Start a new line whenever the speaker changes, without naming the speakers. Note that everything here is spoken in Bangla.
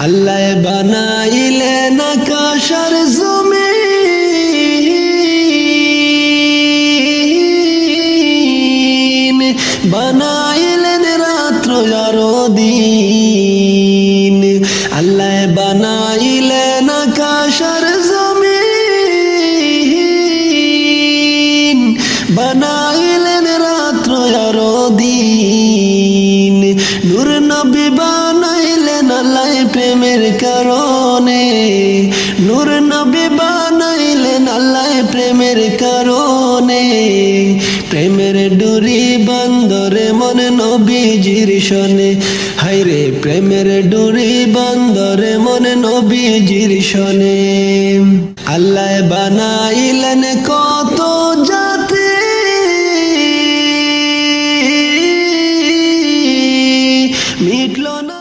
আল্লাহ বানাইলেন আকাশ আর জমিন, বানাইলেন রাত্র আর দিন। আল্লাহ বানাইলেন আকাশ আর জমিন, বানাইলেন রাত্র আর দিন। নূর নবী বানাইলেন আল্লাহ প্রেমের কারণে, নূর নবী বানাইলেন আল্লাহ প্রেমের কারণে। প্রেমের ডুরি বন্দরে মন নবীজির শোনে, হায়রে প্রেমের ডুরি বন্দরে মন নবীজির শোনে। আল্লাহ বানাইলেন